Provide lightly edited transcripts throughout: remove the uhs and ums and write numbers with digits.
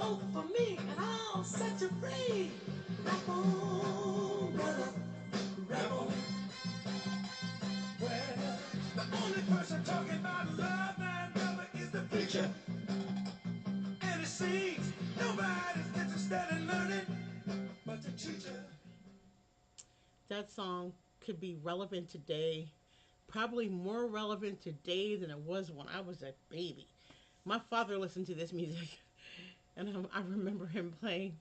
vote for me and I'll set you free. Rap on, brother, rap on. Well, the only person talking about love and brother is the preacher. And it seems nobody's interested in learning but the teacher. That song could be relevant today, probably more relevant today than it was when I was a baby. My father listened to this music, and I remember him playing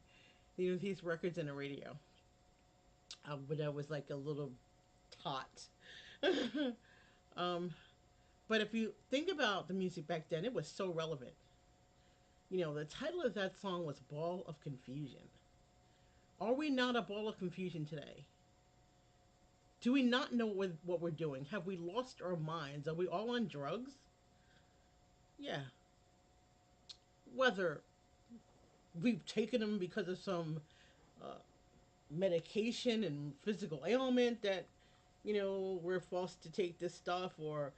these records in the radio. When I was like a little tot. um, but if you think about the music back then, it was so relevant. The title of that song was Ball of Confusion. Are we not a ball of confusion today? Do we not know what we're doing? Have we lost our minds? Are we all on drugs? Yeah. Whether we've taken them because of some uh, medication and physical ailment that, we're forced to take this stuff, or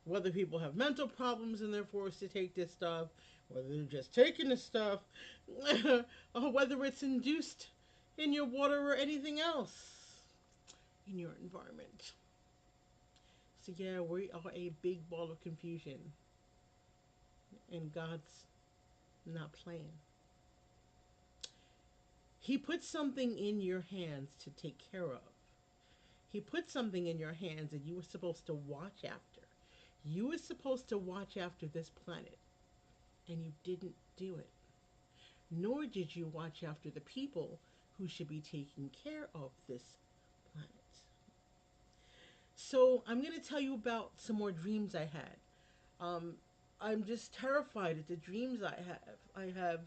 whether people have mental problems and they're forced to take this stuff, whether they're just taking the stuff, or whether it's induced in your water or anything else in your environment. So, yeah, we are a big ball of confusion, and God's not playing. He put something in your hands to take care of. He put something in your hands that you were supposed to watch after. You were supposed to watch after this planet, and you didn't do it. Nor did you watch after the people who should be taking care of this planet. So, I'm going to tell you about some more dreams I had. Um, I'm just terrified at the dreams I have. I have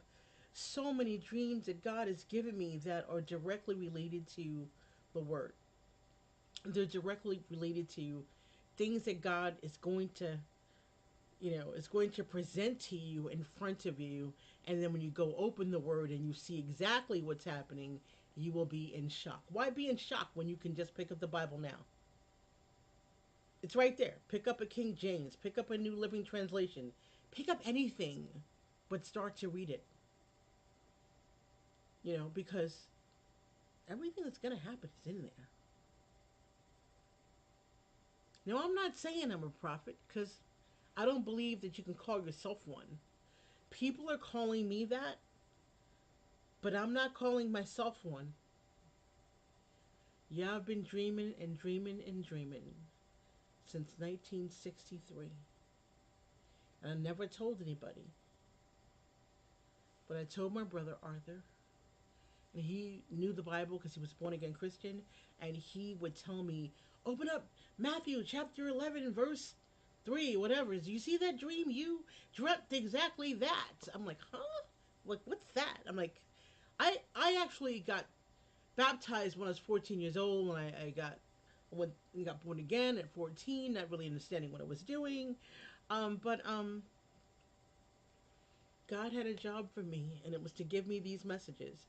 so many dreams that God has given me that are directly related to the Word. They're directly related to things that God is going to, is going to present to you in front of you. And then when you go open the Word and you see exactly what's happening, you will be in shock. Why be in shock when you can just pick up the Bible now? It's right there. Pick up a King James, pick up a New Living Translation, pick up anything, but start to read it. Because everything that's going to happen is in there. Now, I'm not saying I'm a prophet because I don't believe that you can call yourself one. People are calling me that, but I'm not calling myself one. Yeah, I've been dreaming and dreaming and dreaming since 1963. And I never told anybody. But I told my brother Arthur, and he knew the Bible because he was born again Christian, and he would tell me, "Open up Matthew chapter 11, verse 3, whatever. Do you see that dream? You dreamt exactly that." I'm like, "Huh? Like, what's that?" I'm like, I actually got baptized when I was 14 years old, and I got born again at 14, not really understanding what I was doing. But God had a job for me, and it was to give me these messages.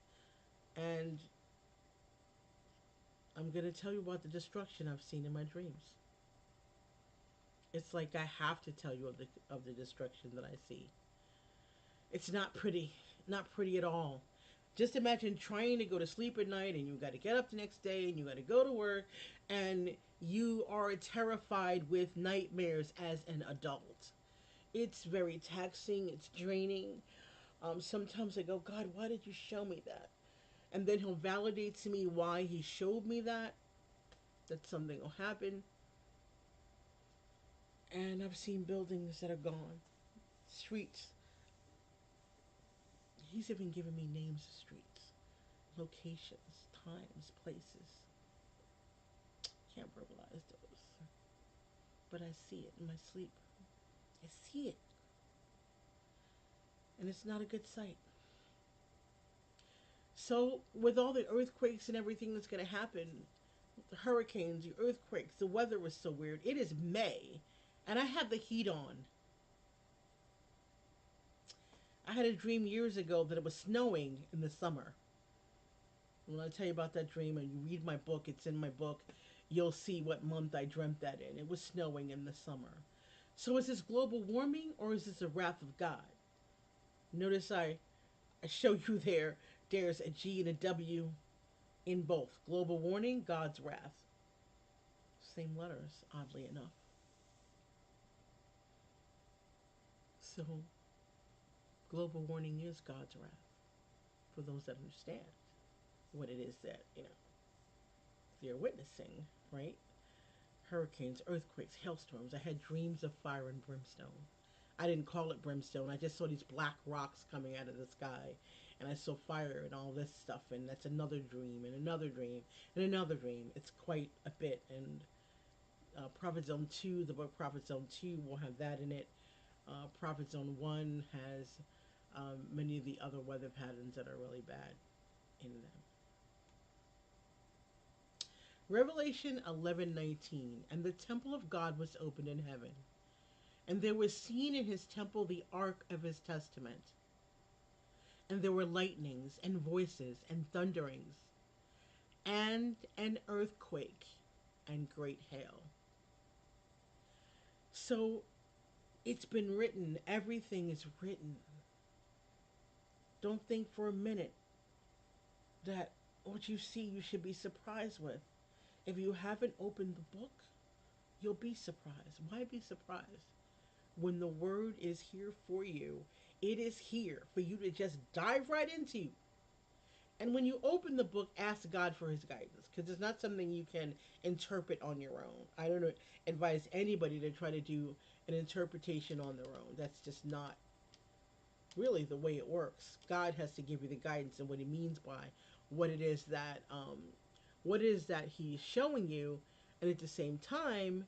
And I'm going to tell you about the destruction I've seen in my dreams. It's like I have to tell you of the destruction that I see. It's not pretty, not pretty at all. Just imagine trying to go to sleep at night and you got to get up the next day and you got to go to work and you are terrified with nightmares as an adult. It's very taxing, it's draining. Sometimes I go, God, why did you show me that? And then he'll validate to me why he showed me that something will happen. And I've seen buildings that are gone, streets. He's even given me names of streets, locations, times, places. Can't verbalize those, but I see it in my sleep. I see it, and it's not a good sight. So, with all the earthquakes and everything that's going to happen, the hurricanes, the earthquakes, the weather is so weird. It is May, and I have the heat on. I had a dream years ago that it was snowing in the summer. When I tell you about that dream and you read my book, it's in my book, you'll see what month I dreamt that in. It was snowing in the summer. So is this global warming or is this the wrath of God? Notice I show you there's a G and a W in both. Global warning, God's wrath. Same letters, oddly enough. So, global warning is God's wrath for those that understand what it is that, they're witnessing, right? Hurricanes, earthquakes, hailstorms. I had dreams of fire and brimstone. I didn't call it brimstone. I just saw these black rocks coming out of the sky. And I saw fire and all this stuff. And that's another dream and another dream and another dream. It's quite a bit. And Prophet Zone 2, the book Prophet Zone 2 will have that in it. Prophet Zone 1 has many of the other weather patterns that are really bad in them. Revelation 11:19, and the temple of God was opened in heaven, and there was seen in his temple the ark of his testament, and there were lightnings and voices and thunderings, and an earthquake and great hail. So it's been written, everything is written. Don't think for a minute that what you see you should be surprised with. If you haven't opened the book, you'll be surprised. Why be surprised? When the word is here for you, it is here for you to just dive right into. And when you open the book, ask God for his guidance because it's not something you can interpret on your own. I don't advise anybody to try to do an interpretation on their own. That's just not really the way it works. God has to give you the guidance and what he means by what it is that he's showing you, and at the same time,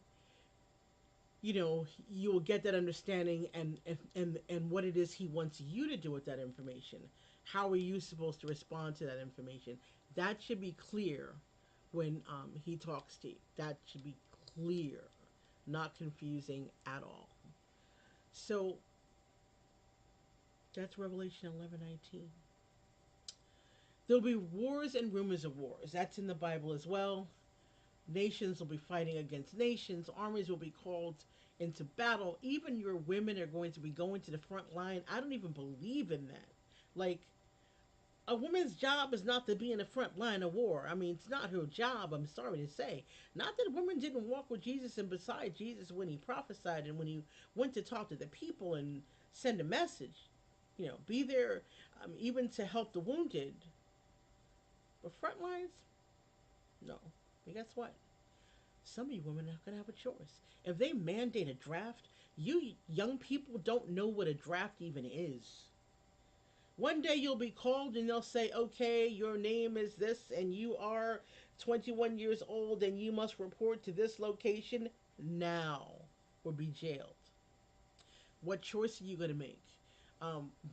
you will get that understanding and what it is he wants you to do with that information. How are you supposed to respond to that information? That should be clear when he talks to you. That should be clear, not confusing at all. So that's Revelation 11:19. There'll be wars and rumors of wars. That's in the Bible as well. Nations will be fighting against nations. Armies will be called into battle. Even your women are going to be going to the front line. I don't even believe in that. Like, a woman's job is not to be in the front line of war. I mean, it's not her job, I'm sorry to say. Not that women didn't walk with Jesus and beside Jesus when he prophesied and when he went to talk to the people and send a message. Be there even to help the wounded. But front lines? No. But guess what? Some of you women are going to have a choice. If they mandate a draft, you young people don't know what a draft even is. One day you'll be called and they'll say, okay, your name is this and you are 21 years old and you must report to this location now or be jailed. What choice are you going to make?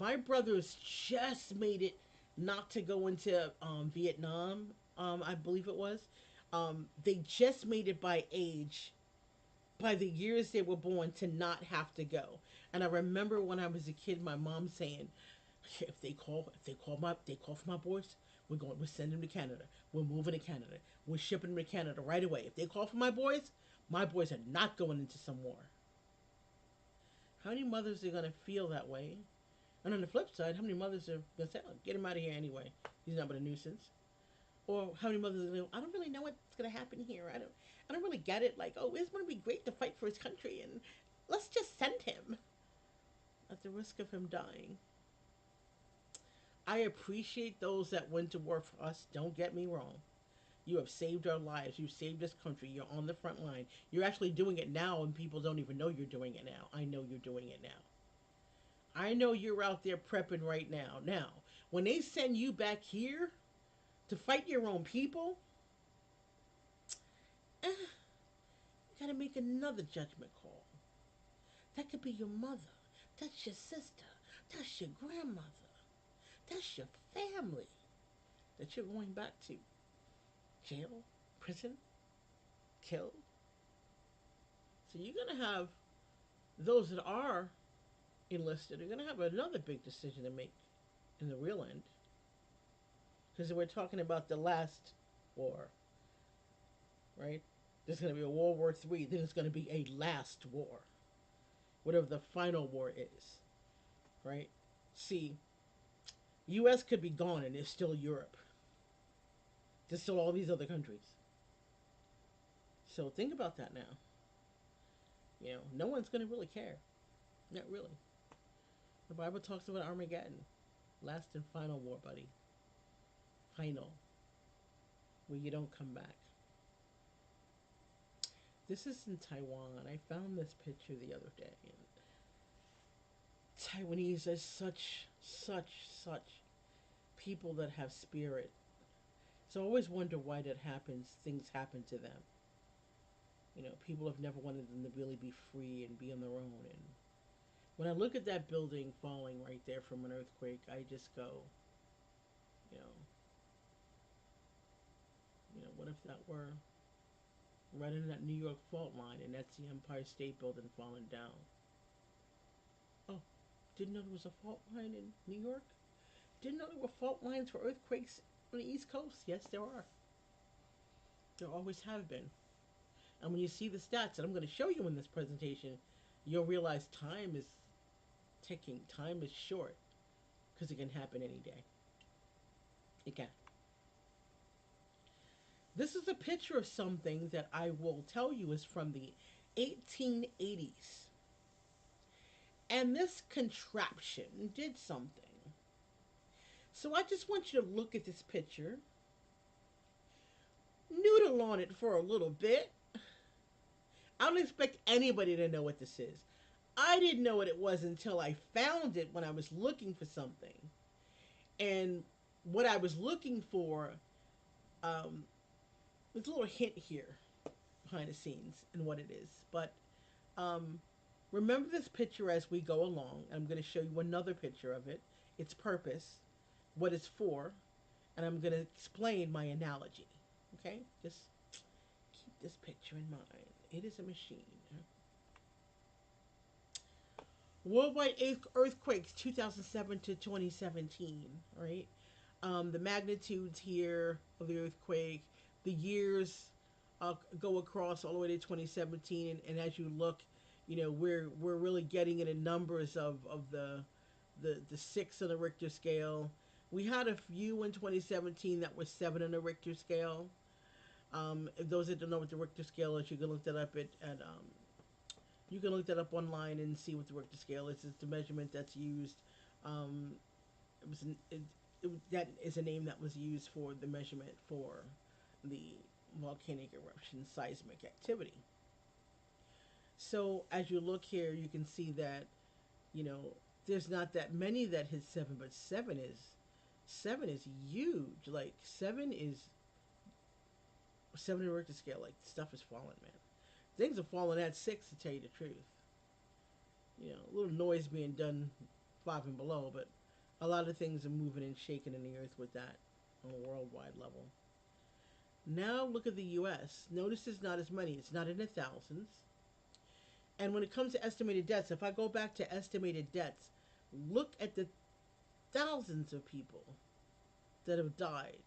My brothers just made it not to go into Vietnam, I believe it was. They just made it by age, by the years they were born, to not have to go. And I remember when I was a kid, my mom saying, if they call for my boys, we're sending them to Canada. We're moving to Canada. We're shipping them to Canada right away. If they call for my boys are not going into some war. How many mothers are gonna feel that way? And on the flip side, how many mothers are gonna say, "Oh, get him out of here anyway. He's not but a nuisance." Or how many mothers are gonna go, "I don't really know what's gonna happen here. I don't really get it. Like, oh, it's gonna be great to fight for his country, and let's just send him at the risk of him dying." I appreciate those that went to war for us. Don't get me wrong. You have saved our lives. You've saved this country. You're on the front line. You're actually doing it now, and people don't even know you're doing it now. I know you're doing it now. I know you're out there prepping right now. Now, when they send you back here to fight your own people, you gotta make another judgment call. That could be your mother. That's your sister. That's your grandmother. That's your family that you're going back to. Jail, prison, killed. So you're gonna have those that are enlisted are gonna have another big decision to make in the real end. Because we're talking about the last war, right? There's going to be a World War III. Then there's going to be a last war, whatever the final war is, right? See, U.S. could be gone and there's still Europe. There's still all these other countries. So think about that now. No one's going to really care. Not really. The Bible talks about Armageddon, last and final war, buddy. Final, where you don't come back. This is in Taiwan. I found this picture the other day. And Taiwanese are such people that have spirit. So I always wonder why that happens. Things happen to them. People have never wanted them to really be free and be on their own. And when I look at that building falling right there from an earthquake, I just go, you know, what if that were right in that New York fault line, and that's the Empire State Building falling down? Oh, didn't know there was a fault line in New York. Didn't know there were fault lines for earthquakes on the East Coast. Yes, there are. There always have been. And when you see the stats that I'm going to show you in this presentation, you'll realize time is ticking. Time is short because it can happen any day. It can. This is a picture of something that I will tell you is from the 1880s. And this contraption did something. So I just want you to look at this picture, noodle on it for a little bit. I don't expect anybody to know what this is. I didn't know what it was until I found it when I was looking for something. And what I was looking for, um, there's a little hint here behind the scenes and what it is. But um, remember this picture as we go along. I'm going to show you another picture of it, its purpose, what it's for, and I'm going to explain my analogy. Okay? Just keep this picture in mind. It is a machine. Worldwide earthquakes 2007 to 2017, right? The magnitudes here of the earthquake, the years go across all the way to 2017, and as you look, we're really getting into numbers of the six on the Richter scale. We had a few in 2017 that were seven on the Richter scale. If those that don't know what the Richter scale is, you can look that up you can look that up online and see what the Richter scale is. It's the measurement that's used. Um, it was that is a name that was used for the measurement for the volcanic eruption seismic activity. So as you look here, you can see that you know there's not that many that hit seven, but seven is huge. Like seven in Richter scale. Like stuff is falling, man. Things are falling at six, to tell you the truth. A little noise being done five and below, but a lot of things are moving and shaking in the earth with that on a worldwide level. Now look at the U.S. Notice there's not as many. It's not in the thousands. And when it comes to estimated deaths, if I go back to estimated deaths, look at the thousands of people that have died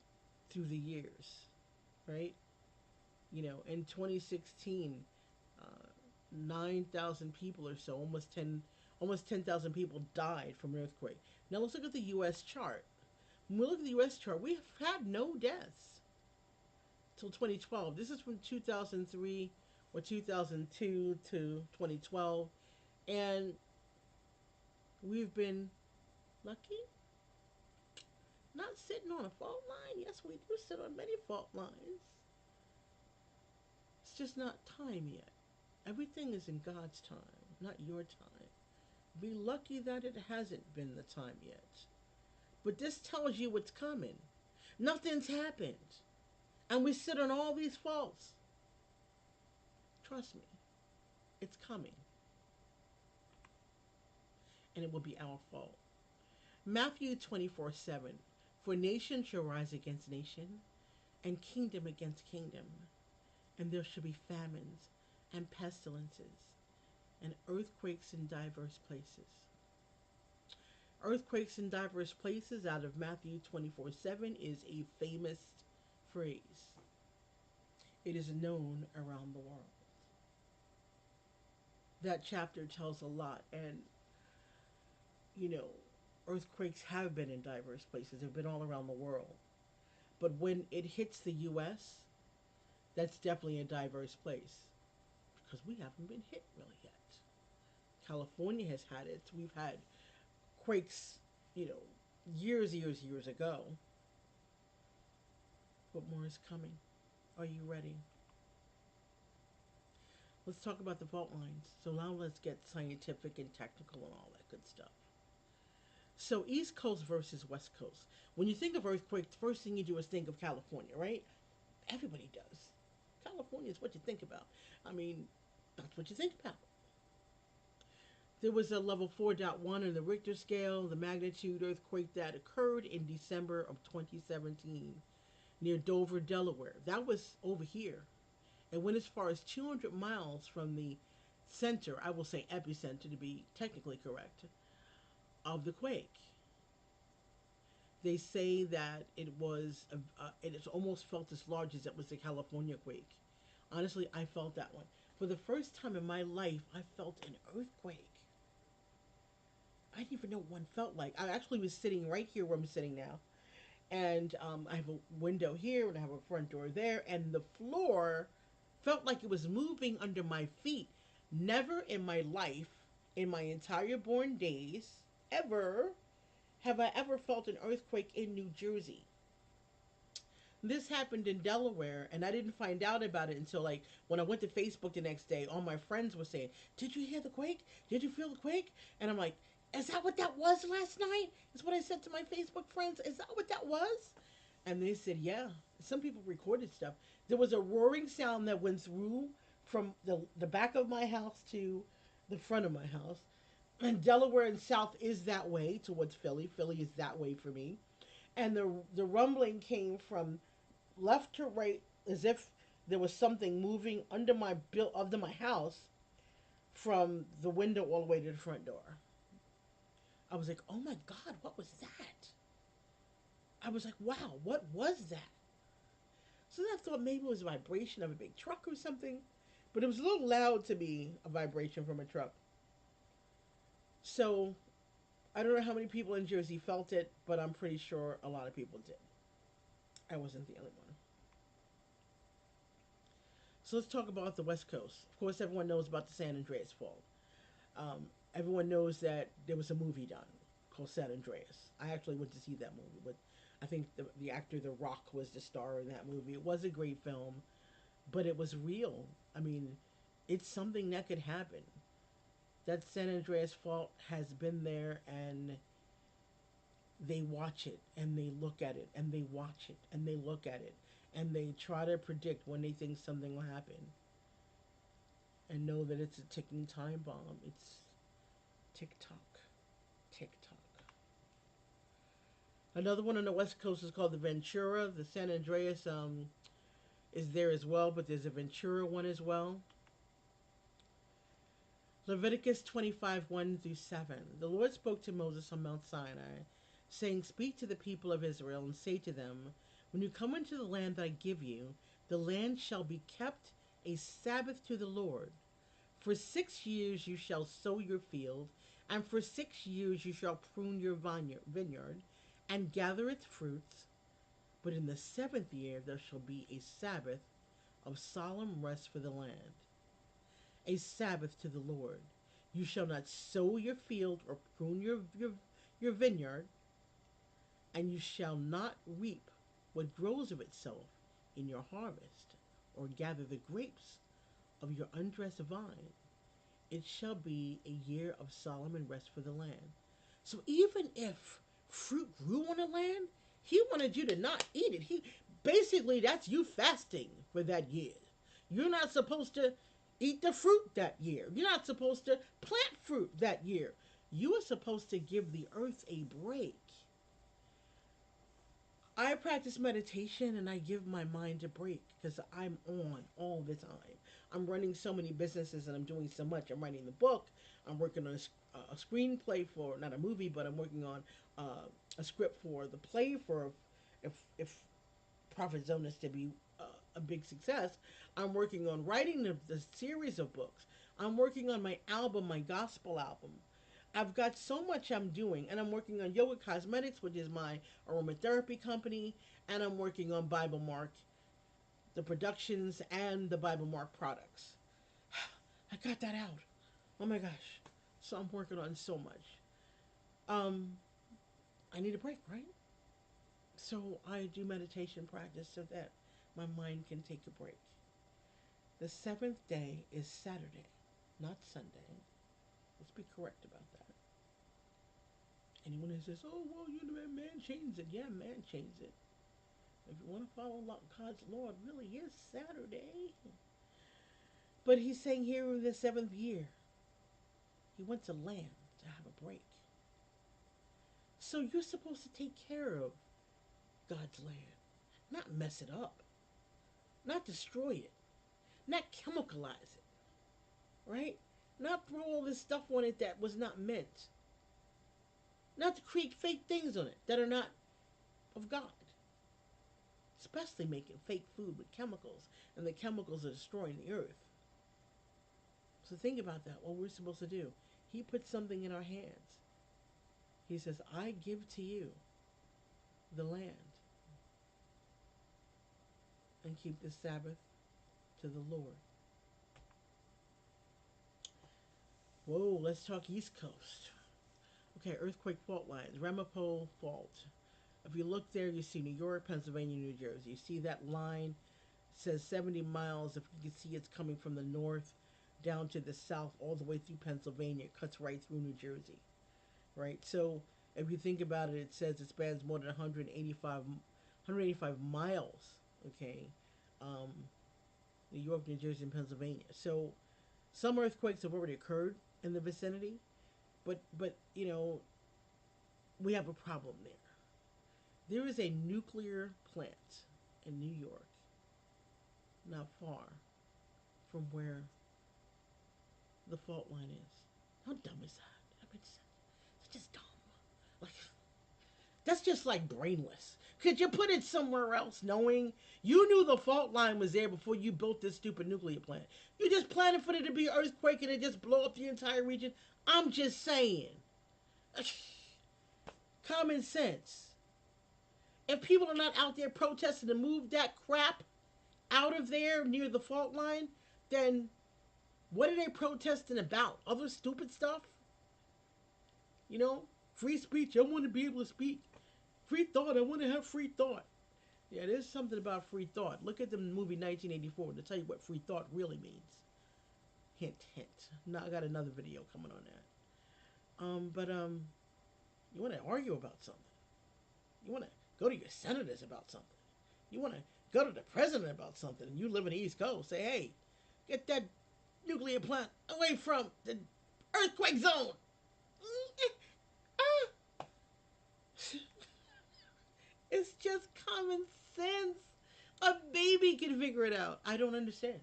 through the years, right? In 2016, 9,000 people or so, almost 10,000 people died from an earthquake. Now let's look at the U.S. chart. When we look at the U.S. chart, we have had no deaths till 2012. This is from 2003 or 2002 to 2012, and we've been lucky, not sitting on a fault line. Yes, we do sit on many fault lines. It's just not time yet. Everything is in God's time, not your time. Be lucky that it hasn't been the time yet. But this tells you what's coming. Nothing's happened. And we sit on all these faults. Trust me, it's coming. And it will be our fault. Matthew 24:7. For nation shall rise against nation, and kingdom against kingdom. And there shall be famines, and pestilences, and earthquakes in diverse places. Earthquakes in diverse places out of Matthew 24:7 is a famous phrase. It is known around the world. That chapter tells a lot. And, you know, earthquakes have been in diverse places. They've been all around the world. But when it hits the U.S., that's definitely a diverse place because we haven't been hit really yet. California has had it. We've had quakes, you know, years ago. But more is coming. Are you ready? Let's talk about the fault lines. So now let's get scientific and technical and all that good stuff. So East Coast versus West Coast. When you think of earthquake, the first thing you do is think of California, right? Everybody does. California is what you think about. I mean, that's what you think about. There was a level 4.1 in the Richter scale, the magnitude earthquake that occurred in December of 2017 near Dover, Delaware. That was over here. It went as far as 200 miles from the center, I will say epicenter to be technically correct, of the quake. They say that it is almost felt as large as it was the California quake. Honestly, I felt that one. For the first time in my life, I felt an earthquake. I didn't even know what one felt like. I actually was sitting right here where I'm sitting now. And I have a window here and I have a front door there. And the floor felt like it was moving under my feet. Never in my life, in my entire born days, ever, have I ever felt an earthquake in New Jersey. This happened in Delaware, and I didn't find out about it until like when I went to Facebook the next day. All my friends were saying, "Did you hear the quake? Did you feel the quake?" And I'm like, "Is that what that was last night?" Is what I said to my Facebook friends. Is that what that was? And they said, "Yeah." Some people recorded stuff. There was a roaring sound that went through from the back of my house to the front of my house. And Delaware and South is that way towards Philly. Philly is that way for me. And the rumbling came from left to right as if there was something moving under my house from the window all the way to the front door. I was like, "Oh my god, what was that?" I was like, "Wow, what was that?" So then I thought maybe it was a vibration of a big truck or something, but it was a little loud to be a vibration from a truck. So I don't know how many people in Jersey felt it, but I'm pretty sure a lot of people did. I wasn't the only one. So let's talk about the West Coast. Of course, everyone knows about the San Andreas Fault. Everyone knows that there was a movie done called San Andreas. I actually went to see that movie, but I think the actor The Rock was the star in that movie. It was a great film, but it was real. I mean, it's something that could happen. That San Andreas Fault has been there, and they watch it and they look at it and they watch it and they look at it and they try to predict when they think something will happen and know that it's a ticking time bomb. It's tick tock, tick tock. Another one on the West Coast is called the Ventura. The San Andreas is there as well, but there's a Ventura one as well. Leviticus 25, 1 through 7. The Lord spoke to Moses on Mount Sinai, saying, "Speak to the people of Israel and say to them, when you come into the land that I give you, the land shall be kept a Sabbath to the Lord. For 6 years you shall sow your field, and for 6 years you shall prune your vineyard, and gather its fruits. But in the seventh year there shall be a Sabbath of solemn rest for the land, a Sabbath to the Lord. You shall not sow your field or prune your vineyard, and you shall not reap what grows of itself in your harvest, or gather the grapes of your undressed vine. It shall be a year of solemn and rest for the land." So even if fruit grew on the land, he wanted you to not eat it. He basically that's you fasting for that year. You're not supposed to eat the fruit that year. You're not supposed to plant fruit that year. You are supposed to give the earth a break. I practice meditation and I give my mind a break because I'm on all the time. I'm running so many businesses and I'm doing so much. I'm writing the book. I'm working on a screenplay for not a movie, but I'm working on a script for the play for if Prophet Zone is to be a big success. I'm working on writing the series of books. I'm working on my album, my gospel album. I've got so much I'm doing, and I'm working on Yoga Cosmetics, which is my aromatherapy company, and I'm working on Bible Mark, the productions, and the Bible Mark products. I got that out. Oh my gosh. So I'm working on so much. Um, I need a break, right? So I do meditation practice so that my mind can take a break. The seventh day is Saturday, not Sunday. Let's be correct about that. Anyone who says, "Oh well, you know, man changed it," yeah, man changed it. If you want to follow God's law, it really is Saturday. But he's saying here in the seventh year, he went to land to have a break. So you're supposed to take care of God's land, not mess it up, not destroy it, not chemicalize it, right? Not throw all this stuff on it that was not meant, not to create fake things on it that are not of God, especially making fake food with chemicals, and the chemicals are destroying the earth. So think about that, what we're supposed to do. He puts something in our hands. He says, I give to you the land, and keep the Sabbath to the Lord. Whoa, let's talk East Coast. Okay, earthquake fault lines, Ramapo Fault. If you look there, you see New York, Pennsylvania, New Jersey. You see that line, it says 70 miles. If you can see, it's coming from the north down to the south, all the way through Pennsylvania. It cuts right through New Jersey, right? So if you think about it, it says it spans more than 185 miles, okay? Um, New York, New Jersey, and Pennsylvania. So some earthquakes have already occurred in the vicinity, but you know, we have a problem there. There is a nuclear plant in New York, not far from where the fault line is. How dumb is that? I mean, it's just dumb. Like, that's just like brainless. Could you put it somewhere else knowing you knew the fault line was there before you built this stupid nuclear plant? You just planned for it to be an earthquake and it just blow up the entire region? I'm just saying. Common sense. If people are not out there protesting to move that crap out of there near the fault line, then what are they protesting about? Other stupid stuff? You know? Free speech, I want to be able to speak. Free thought, I want to have free thought. Yeah, there's something about free thought. Look at the movie 1984 to tell you what free thought really means. Hint, hint. Now I got another video coming on that. But you want to argue about something. You want to go to your senators about something. You want to go to the president about something. And you live in the East Coast. Say, hey, get that nuclear plant away from the earthquake zone. It's just common sense. A baby can figure it out. I don't understand.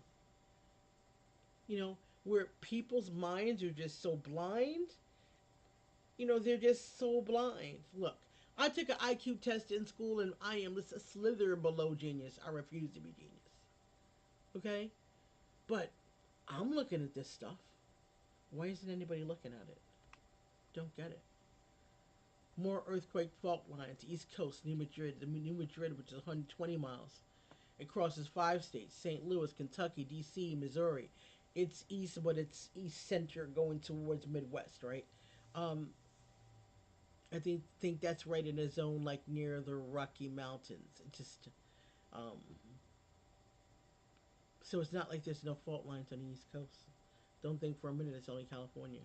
You know, where people's minds are just so blind. You know, they're just so blind. Look, I took an IQ test in school and I am just a slither below genius. I refuse to be genius. Okay? But I'm looking at this stuff. Why isn't anybody looking at it? Don't get it. More earthquake fault lines, East Coast, New Madrid, New Madrid, which is 120 miles. It crosses 5 states: St. Louis, Kentucky, D.C., Missouri. It's east, but it's east center going towards Midwest, right? Um, I think that's right in a zone like near the Rocky Mountains. It just um, so it's not like there's no fault lines on the East Coast. Don't think for a minute it's only California.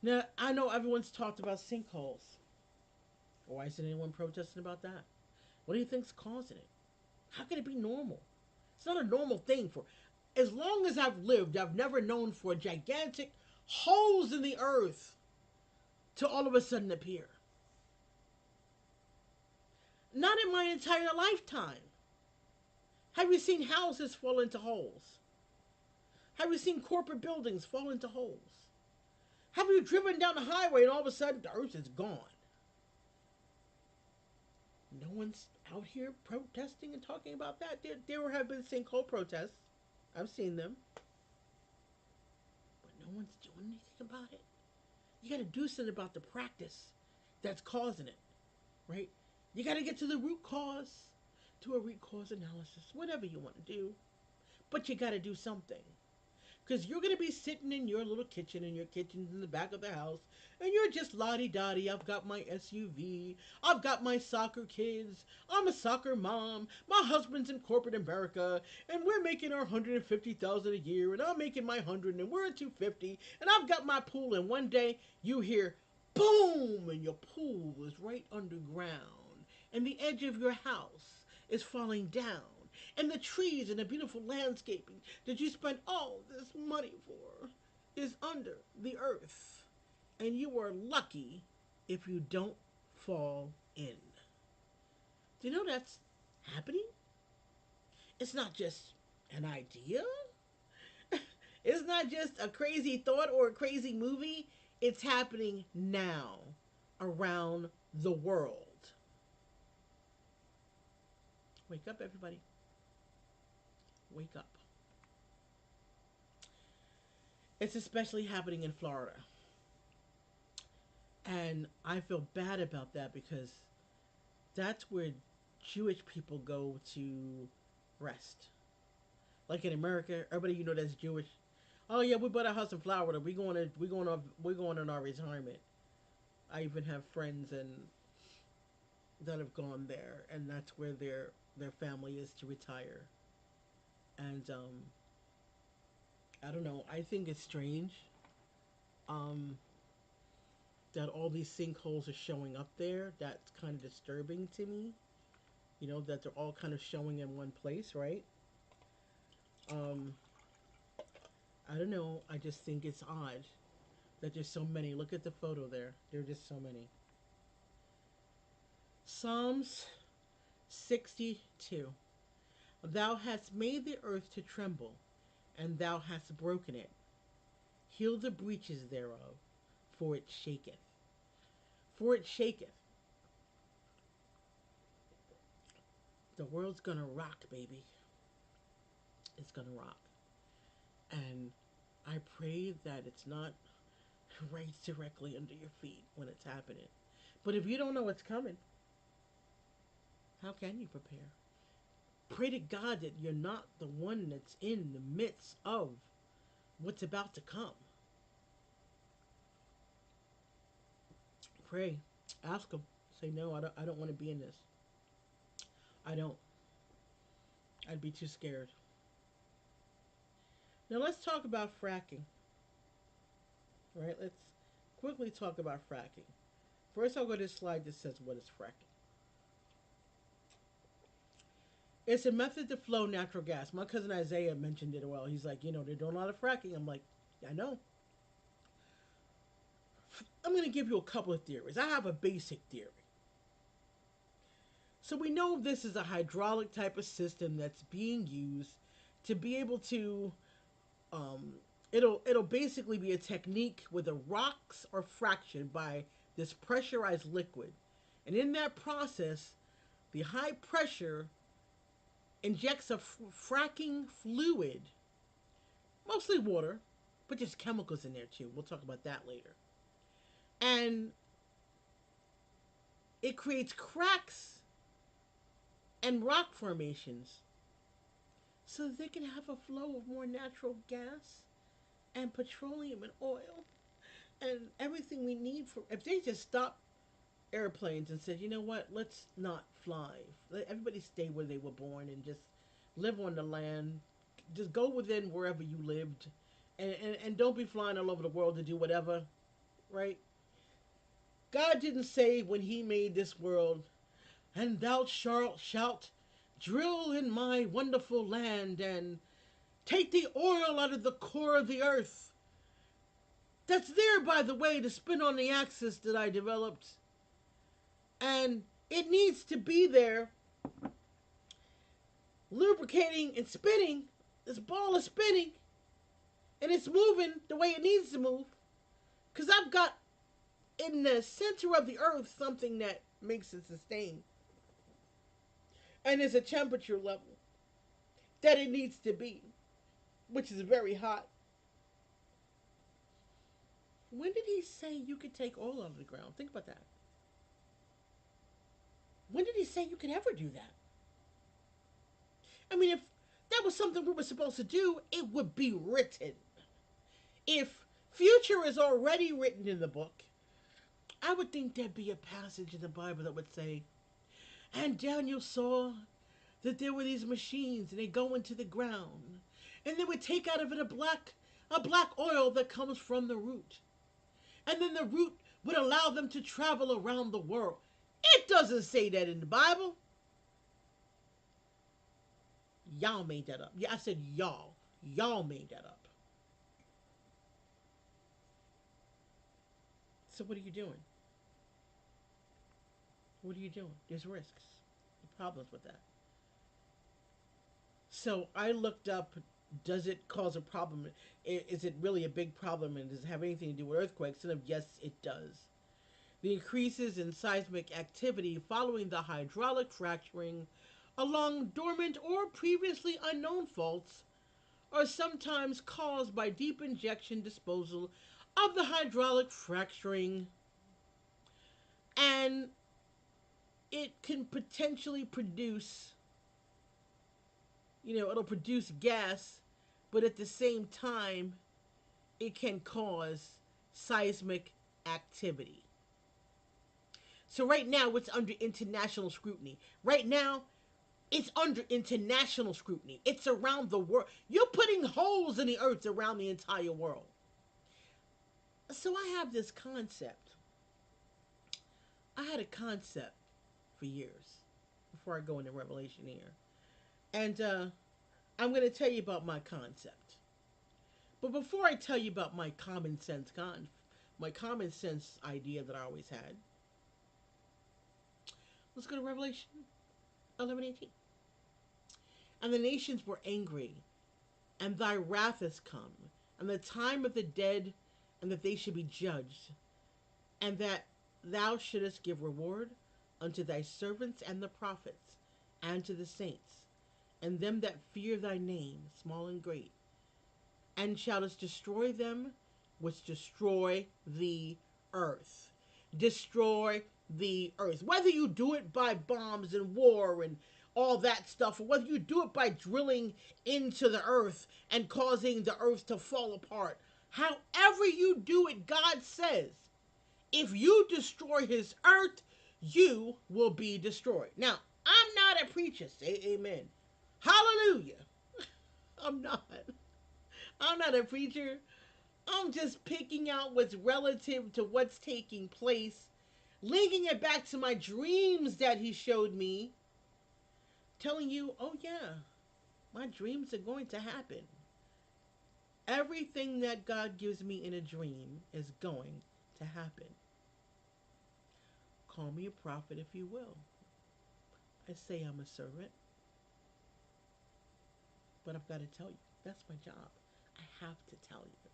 Now I know everyone's talked about sinkholes. Why isn't anyone protesting about that? What do you think's causing it? How can it be normal? It's not a normal thing for. As long as I've lived, I've never known for gigantic holes in the earth to all of a sudden appear. Not in my entire lifetime. Have you seen houses fall into holes? Have you seen corporate buildings fall into holes? Have you driven down the highway and all of a sudden the earth is gone? No one's out here protesting and talking about that. There have been sinkhole protests. I've seen them. But no one's doing anything about it. You got to do something about the practice that's causing it, right? You got to get to the root cause, do a root cause analysis, whatever you want to do, but you got to do something. Because you're going to be sitting in your little kitchen, and your kitchen's in the back of the house, and you're just lottie dottie. I've got my SUV. I've got my soccer kids. I'm a soccer mom. My husband's in corporate America, and we're making our 150,000 a year, and I'm making my 100, and we're at 250, and I've got my pool. And one day you hear boom, and your pool is right underground, and the edge of your house is falling down, and the trees and the beautiful landscaping that you spent all this money for is under the earth. And you are lucky if you don't fall in. Do you know that's happening? It's not just an idea, it's not just a crazy thought or a crazy movie. It's happening now around the world. Wake up, everybody. Wake up. It's especially happening in Florida. And I feel bad about that because that's where Jewish people go to rest. Like in America, everybody that's Jewish. Oh yeah, we bought a house in Florida. We going on our retirement. I even have friends and that have gone there, and that's where their family is to retire. And I don't know. I think it's strange um, that all these sinkholes are showing up there. That's kind of disturbing to me. That they're all kind of showing in one place, right? Um, I don't know. I just think it's odd that there's so many. Look at the photo there. There are just so many. Psalms 62. Thou hast made the earth to tremble, and thou hast broken it. Heal the breaches thereof, for it shaketh. For it shaketh. The world's gonna rock, baby. It's gonna rock. And I pray that it's not right directly under your feet when it's happening. But if you don't know what's coming, how can you prepare? Pray to God that you're not the one that's in the midst of what's about to come. Pray. Ask Him. Say, no, I don't want to be in this. I don't. I'd be too scared. Now let's talk about fracking. All right, let's quickly talk about fracking. First, I'll go to this slide that says what is fracking. It's a method to flow natural gas. My cousin Isaiah mentioned it well. He's like, they're doing a lot of fracking. I'm like, I know. I'm going to give you a couple of theories. I have a basic theory. So we know this is a hydraulic type of system that's being used to be able to it'll basically be a technique where the rocks are fractured by this pressurized liquid. And in that process, the high pressure injects a fracking fluid, mostly water, but there's chemicals in there too. We'll talk about that later. And it creates cracks and rock formations so that they can have a flow of more natural gas and petroleum and oil and everything we need for. If they just stop airplanes and said, you know what, let's not fly. Let everybody stay where they were born and just live on the land. Just go within wherever you lived, and don't be flying all over the world to do whatever, right? God didn't say when He made this world, and thou shalt drill in my wonderful land and take the oil out of the core of the earth. That's there, by the way, to spin on the axis that I developed. And it needs to be there, lubricating and spinning. This ball is spinning, and it's moving the way it needs to move. Because I've got in the center of the earth something that makes it sustain. And there's a temperature level that it needs to be, which is very hot. When did he say you could take oil out of the ground? Think about that. When did he say you could ever do that? I mean, if that was something we were supposed to do, it would be written. If future is already written in the book, I would think there'd be a passage in the Bible that would say, and Daniel saw that there were these machines and they go into the ground and they would take out of it a black oil that comes from the root. And then the root would allow them to travel around the world. It doesn't say that in the Bible. Y'all made that up. Yeah, I said y'all. Y'all made that up. So what are you doing? What are you doing? There's risks, problems with that. So I looked up, does it cause a problem? Is it really a big problem, and does it have anything to do with earthquakes? And yes, it does. The increases in seismic activity following the hydraulic fracturing along dormant or previously unknown faults are sometimes caused by deep injection disposal of the hydraulic fracturing, and it can potentially produce, it'll produce gas, but at the same time, it can cause seismic activity. So right now, it's under international scrutiny. Right now, it's under international scrutiny. It's around the world. You're putting holes in the earth around the entire world. So I have this concept. I had a concept for years before I go into Revelation here. And I'm going to tell you about my concept. But before I tell you about my common sense idea that I always had, let's go to Revelation 11:18. And the nations were angry, and thy wrath is come, and the time of the dead, and that they should be judged, and that thou shouldest give reward unto thy servants and the prophets, and to the saints, and them that fear thy name, small and great, and shouldest destroy them which destroy the earth. Destroy the earth. Whether you do it by bombs and war and all that stuff, or whether you do it by drilling into the earth and causing the earth to fall apart, however you do it, God says, if you destroy his earth, you will be destroyed. Now, I'm not a preacher. Say amen. Hallelujah. I'm not. I'm not a preacher. I'm just picking out what's relative to what's taking place, linking it back to my dreams that he showed me, telling you, oh yeah, my dreams are going to happen. Everything that God gives me in a dream is going to happen. Call me a prophet if you will. I say I'm a servant, but I've got to tell you. That's my job. I have to tell you.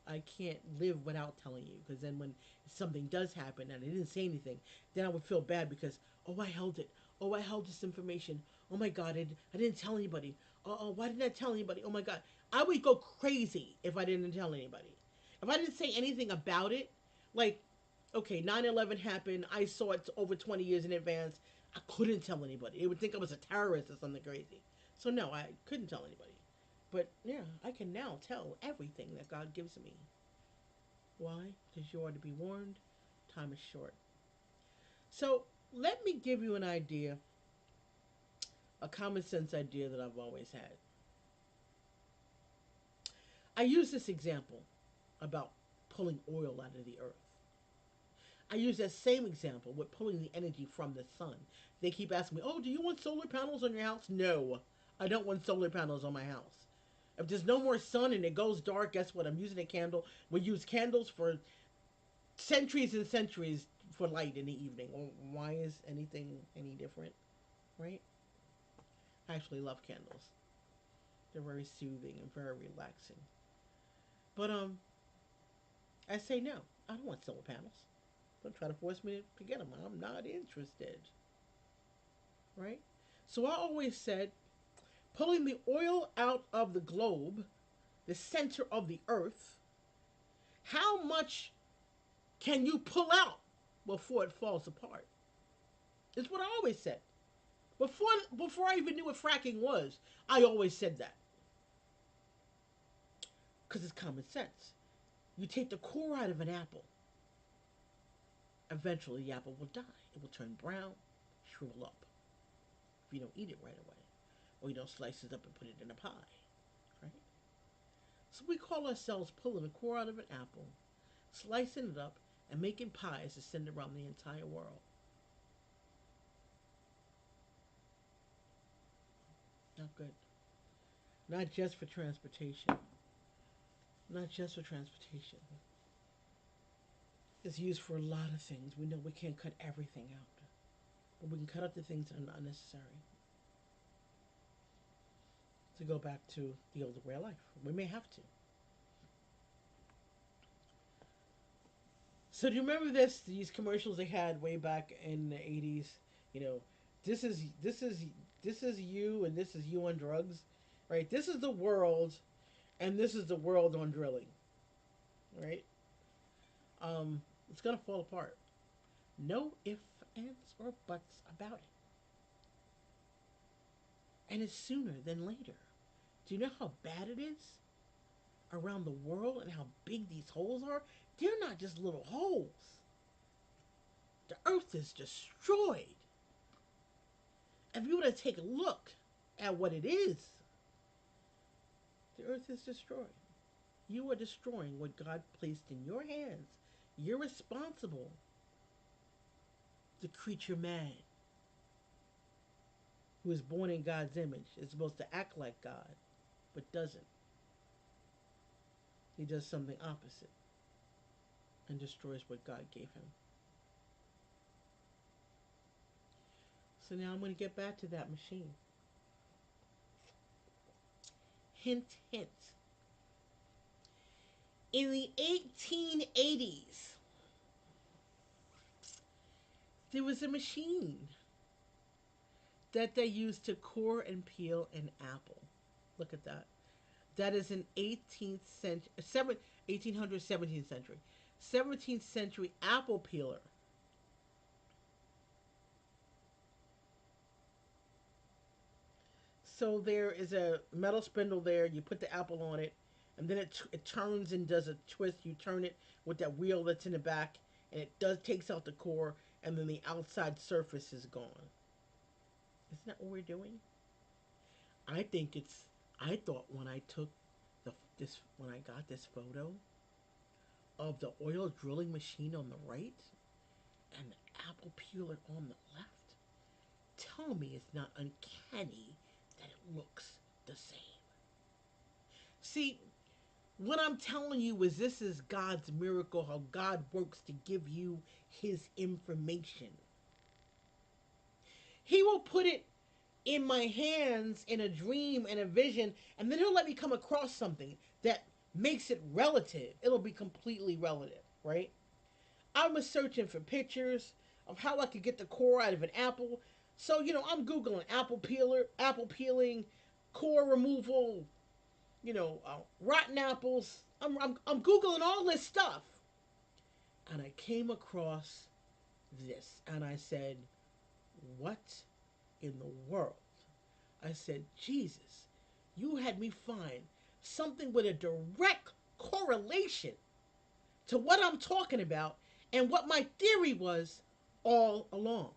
I can't live without telling you, because then when something does happen and I didn't say anything, then I would feel bad because, oh, I held it. Oh, I held this information. Oh my God, I didn't tell anybody. Oh, why didn't I tell anybody? Oh my God. I would go crazy if I didn't tell anybody. If I didn't say anything about it, like, okay, 9/11 happened. I saw it over 20 years in advance. I couldn't tell anybody. They would think I was a terrorist or something crazy. So no, I couldn't tell anybody. But yeah, I can now tell everything that God gives me. Why? Because you are to be warned. Time is short. So let me give you an idea, a common sense idea that I've always had. I use this example about pulling oil out of the earth. I use that same example with pulling the energy from the sun. They keep asking me, oh, do you want solar panels on your house? No, I don't want solar panels on my house. If there's no more sun and it goes dark, guess what? I'm using a candle. We use candles for centuries and centuries for light in the evening. Well, why is anything any different, right? I actually love candles. They're very soothing and very relaxing. But I say no. I don't want solar panels. Don't try to force me to get them. I'm not interested, right? So I always said pulling the oil out of the globe, the center of the earth, How much can you pull out before it falls apart? It's what I always said. Before before I even knew what fracking was, I always said that because it's common sense. You take the core out of an apple, eventually the apple will die. It will turn brown, shrivel up if you don't eat it right away, or you don't slice it up and put it in a pie, right? So we call ourselves pulling the core out of an apple, slicing it up, and making pies to send around the entire world. Not good. Not just for transportation. Not just for transportation. It's used for a lot of things. We know we can't cut everything out, but we can cut out the things that are not necessary. To go back to the older way of life, we may have to. So do you remember this? These commercials they had way back in the '80s. You know, this is this is this is you, and this is you on drugs, right? This is the world, and this is the world on drilling, right? It's gonna fall apart. No ifs, ands, or buts about it. And it's sooner than later. Do you know how bad it is around the world and how big these holes are? They're not just little holes. The earth is destroyed. If you were to take a look at what it is, the earth is destroyed. You are destroying what God placed in your hands. You're responsible. The creature man, who is born in God's image, is supposed to act like God, but doesn't. He does something opposite and destroys what God gave him. So now I'm going to get back to that machine. Hint, hint. In the 1880s, there was a machine that they used to core and peel an apple. Look at that. That is an 18th century, 1800s, 17th century, 17th century apple peeler. So there is a metal spindle there. You put the apple on it, and then it turns and does a twist. You turn it with that wheel that's in the back, and it does takes out the core, and then the outside surface is gone. Isn't that what we're doing? I think it's. I thought when I took when I got this photo of the oil drilling machine on the right and the apple peeler on the left, tell me it's not uncanny that it looks the same. See, what I'm telling you is this is God's miracle, how God works to give you his information. He will put it in my hands in a dream and a vision, and then he'll let me come across something that makes it relative. It'll be completely relative, right? I was searching for pictures of how I could get the core out of an apple. So, I'm Googling apple peeling, core removal, rotten apples. I'm Googling all this stuff. And I came across this and I said, what in the world? I said, Jesus, you had me find something with a direct correlation to what I'm talking about and what my theory was all along.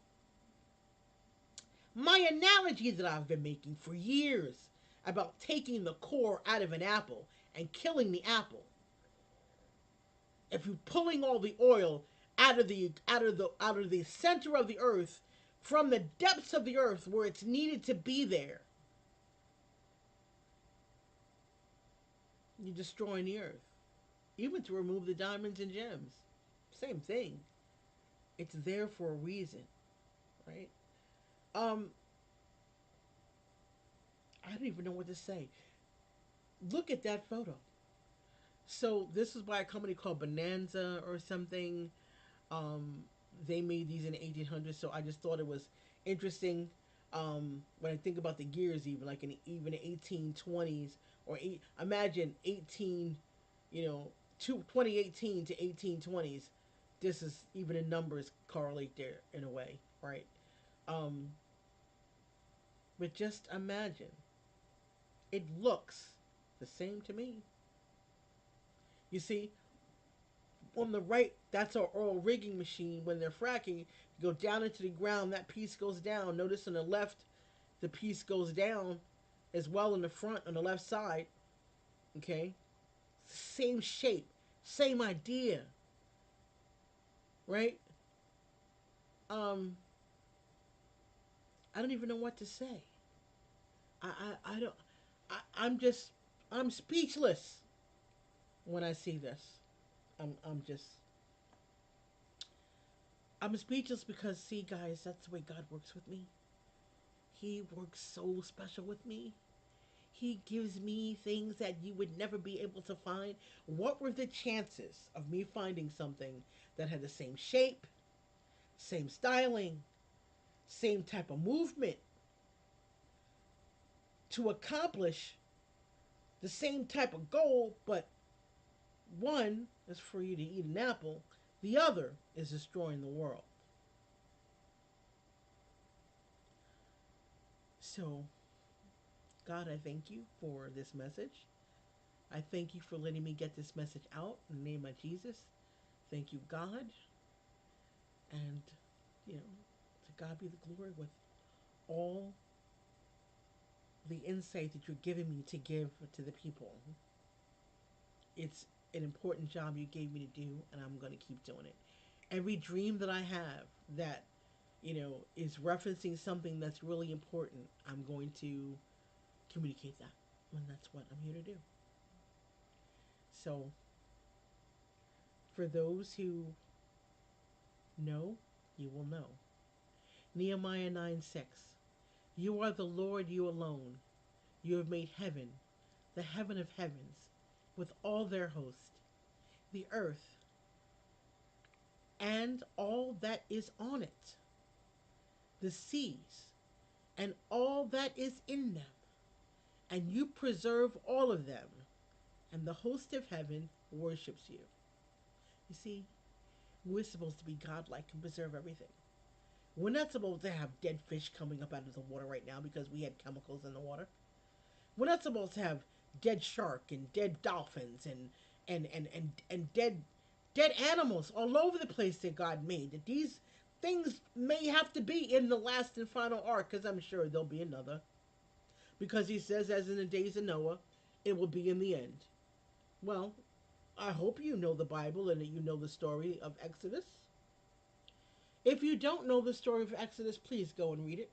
My analogy that I've been making for years about taking the core out of an apple and killing the apple. If you're pulling all the oil out of the center of the earth from the depths of the earth where it's needed to be there, you're destroying the earth. Even to remove the diamonds and gems. Same thing. It's there for a reason, right? Um, I don't even know what to say. Look at that photo. So this is by a company called Bonanza or something. Um, they made these in the 1800s, so I just thought it was interesting. When I think about the gears, even like in even the 1820s or imagine 18, you know, 2018 to 1820s. This is even the numbers correlate there in a way, right? Um, but just imagine, it looks the same to me. You see, on the right, that's our oil rigging machine. When they're fracking, you go down into the ground, that piece goes down. Notice on the left, the piece goes down as well in the front on the left side. Okay, same shape, same idea, right? Um, I don't even know what to say. I don't. I'm just, I'm speechless when I see this. I'm just, I'm speechless because, see, guys, that's the way God works with me. He works so special with me. He gives me things that you would never be able to find. What were the chances of me finding something that had the same shape, same styling, same type of movement to accomplish the same type of goal, but one is for you to eat an apple, the other is destroying the world. So, God, I thank you for this message. I thank you for letting me get this message out in the name of Jesus. Thank you, God. And, you know, to God be the glory with all the insight that you're giving me to give to the people. It's an important job you gave me to do, and I'm going to keep doing it. Every dream that I have that, is referencing something that's really important, I'm going to communicate that. And that's what I'm here to do. So, for those who know, you will know. Nehemiah 9:6. You are the Lord, you alone. You have made heaven, the heaven of heavens, with all their host, the earth, and all that is on it, the seas, and all that is in them. And you preserve all of them, and the host of heaven worships you. You see, we're supposed to be godlike and preserve everything. We're not supposed to have dead fish coming up out of the water right now because we had chemicals in the water. We're not supposed to have dead shark and dead dolphins and dead animals all over the place that God made. That these things may have to be in the last and final ark, because I'm sure there'll be another. Because he says, as in the days of Noah, it will be in the end. Well, I hope you know the Bible and that you know the story of Exodus. If you don't know the story of Exodus, please go and read it.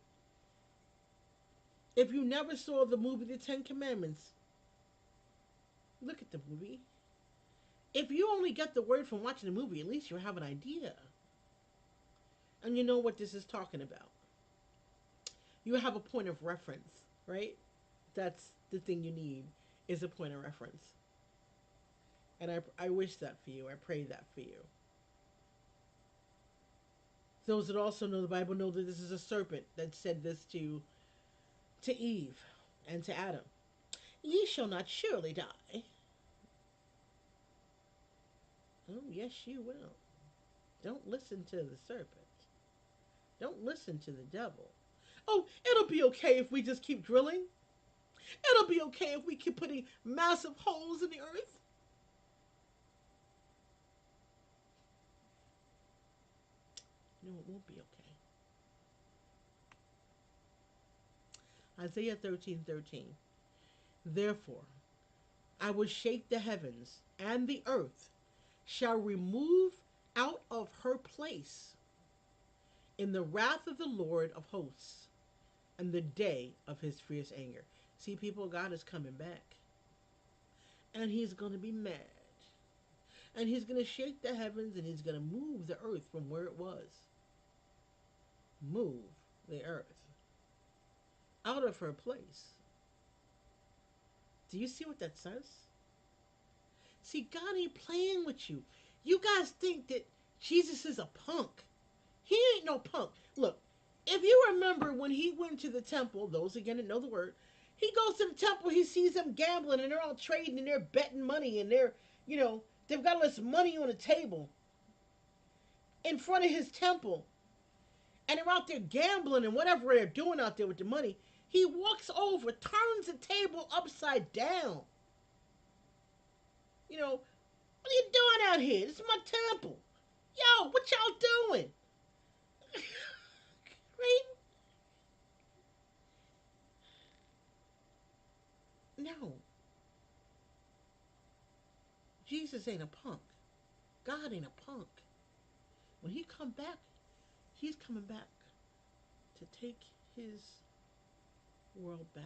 If you never saw the movie The Ten Commandments, look at the movie. If you only get the word from watching the movie, at least you have an idea. And you know what this is talking about. You have a point of reference, right? That's the thing you need, is a point of reference. And I wish that for you. I pray that for you. Those that also know the Bible know that this is a serpent that said this to Eve and to Adam. Ye shall not surely die. Oh, yes, you will. Don't listen to the serpent. Don't listen to the devil. Oh, it'll be okay if we just keep drilling. It'll be okay if we keep putting massive holes in the earth. No, it won't be okay. Isaiah 13:13. Therefore, I will shake the heavens, and the earth shall remove out of her place in the wrath of the Lord of hosts and the day of his fierce anger. See, people, God is coming back. And he's going to be mad. And he's going to shake the heavens and he's going to move the earth from where it was. Move the earth out of her place. Do you see what that says? See, God ain't playing with you. You guys think that Jesus is a punk. He ain't no punk. Look, if you remember when he went to the temple, those again that know the word, he goes to the temple, he sees them gambling and they're all trading and they're betting money and they're, you know, They've got all this money on the table in front of his temple, and they're out there gambling and whatever they're doing out there with the money. He walks over, turns the table upside down. You know, what are you doing out here? This is my temple. Yo, what y'all doing? Right? No, Jesus ain't a punk. God ain't a punk. When he come back, he's coming back to take his world back.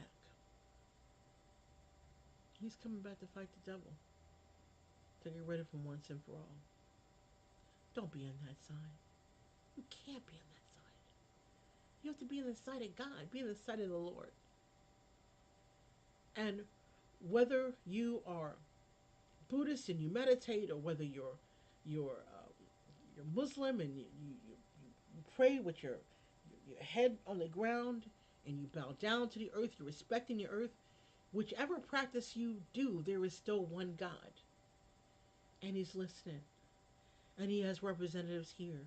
He's coming back to fight the devil, to get rid of him once and for all. Don't be on that side. You can't be on that side. You have to be on the side of God, be on the side of the Lord. And whether you are Buddhist and you meditate, or whether you're Muslim and you pray with your head on the ground and you bow down to the earth, you're respecting the earth. Whichever practice you do, there is still one God, and He's listening, and He has representatives here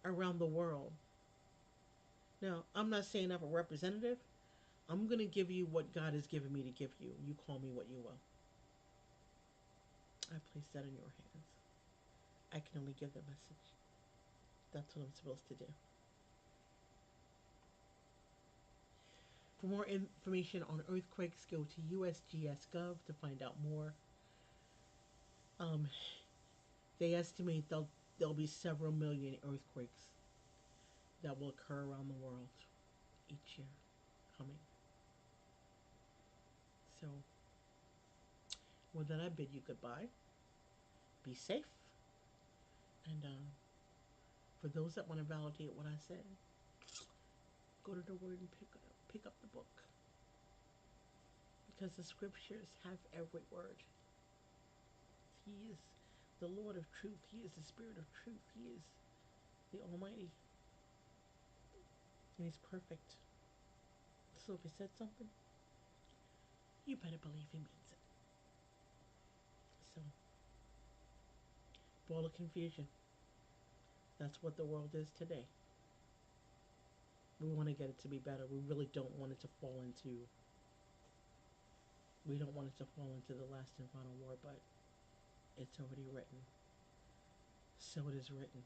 around the world. Now, I'm not saying I'm a representative. I'm going to give you what God has given me to give you. You call me what you will. I place that in your hands. I can only give the message. That's what I'm supposed to do. For more information on earthquakes, go to USGS.gov to find out more. Um, they estimate there'll be several million earthquakes that will occur around the world each year coming. So, with that, I bid you goodbye. Be safe. And for those that want to validate what I said, go to the Word and pick up the book, because the Scriptures have every word. He is the Lord of truth. He is the Spirit of truth. He is the Almighty. And He's perfect. So if He said something, you better believe He means it. So, ball of confusion. That's what the world is today. We want to get it to be better. We really don't want it to fall into. We don't want it to fall into the last and final war, but it's already written. So it is written.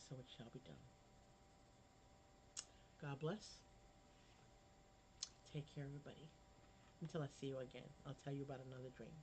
So it shall be done. God bless. Take care, everybody. Until I see you again, I'll tell you about another dream.